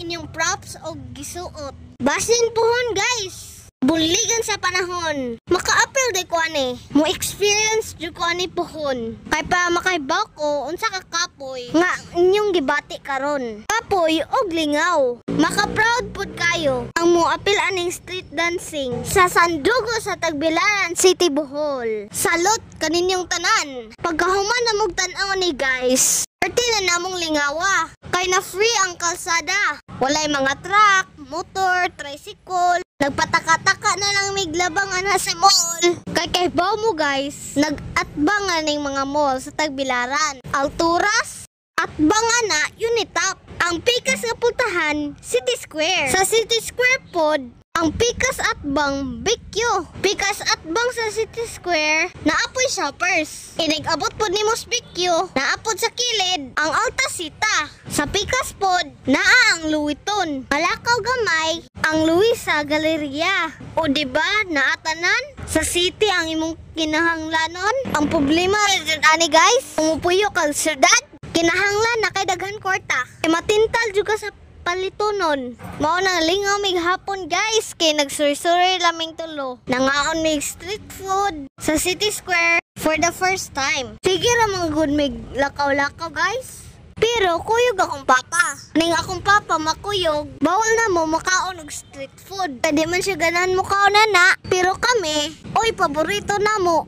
inyong props o gisuot. Basin pohon guys. Buligan sa panahon. Maka-apel day ko ani. Mo experience jud ko ani pohon. Kay pa makaibaw ko unsa ka kapoy nga inyong gibati karon. Kapoy og lingaw. Maka-proud pud kayo ang mo apil aning street dancing sa Sandugo sa Tagbilaran City, Bohol. Salot kaninyong tanan. Pagkahuman na mog tan-aw ni guys. Perti na namong lingawa. Kay na free ang kalsada. Walay mga truck, motor, tricycle. Nagpataka-taka na lang miglabang ana sa mall. Kay baw mo guys, nag-atbang ning mga mall sa Tagbilaran. Alturas, atbang na Unitap. Ang pikas nga pultahan, City Square. Sa City Square pod, ang pikas atbang Bikyo. Pikas atbang sa City Square, naapoy shoppers. Inig-abot pod ni Mos Bikyo, naapod sa kilid, ang Altasita. Sa pikas pod, naa ang Louis Vuitton. Malakaw gamay, ang Louis sa Galeria. O diba, naatanan? Sa city ang imong kinahanglanon. Ang problema dyan ani guys, umupuyo kag syudad. Kinahanglan na kay daghan kwarta. Kay matintal juga sa palitonon. Mao nang lingaw mig hapon guys kay nagsursuri laming tulo. Nangaon mig street food sa City Square for the first time. Sige ra mga good mig lakaw-lakaw guys. Pero kuyog akong papa. Ning akong papa makuyog, bawal na mo makaon og street food. Kadi man siya ganahan mo kaon na. Pero kami, oy paborito na mo.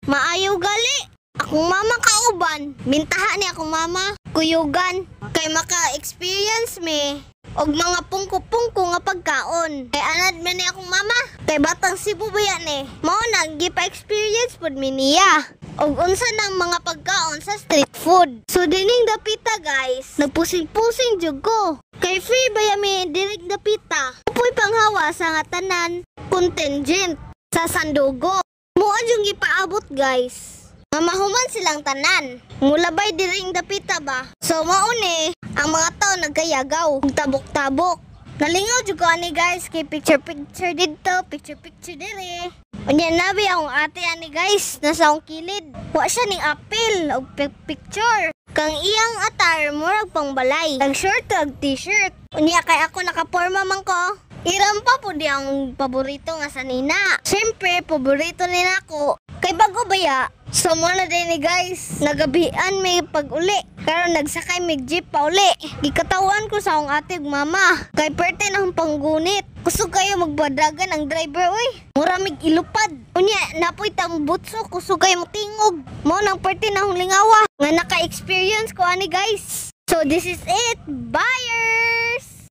Maayaw gali. Akong mama kauban, mintaha ni akong mama, kuyugan, kay maka-experience me, og mga pungko-pungko nga pagkaon. Kay anad man ni akong mama, kay batang Cebu ba yan eh. Mao nang gipa-experience pod mi niya, og unsa nang mga pagkaon sa street food. So dining dapita guys, nagpusing-pusing jud ko. Kay free ba yami dirig dapita. Upoy panghawa sa nga tanan, contingent sa Sandugo. Muad yung gipaabot guys. Mamahuman silang tanan. Mulabay diring dapita ba? So mauni, ang mga tao nagkayagaw, tabok-tabok. Nalingaw jud ko ani guys, kay picture dito, picture dire. Unya nabi akong ate ani guys, nasa akong kilid. Wa siya ning apil og picture. Kang iyang atar murag pangbalay. Nag short ag t-shirt. Unya kay ako nakaporma man ko. Iram pa po di ang paborito nga sa nina. Siyempre, paborito nina ko. Kay bago baya, so muna din ni guys, nagabian may pag-uli. Karon nagsakay may jeep pa uli. Gikatawan ko sa akong ate ug mama. Kay perte na akong panggunit. Kusog kayo magbadagan ang driver, oy. Mura mig ilupad. Unya, napoy tang butso, kusog kayo matingog. Mo nang perte na akong lingawa. Nga naka-experience ko ani guys. So this is it, buyers!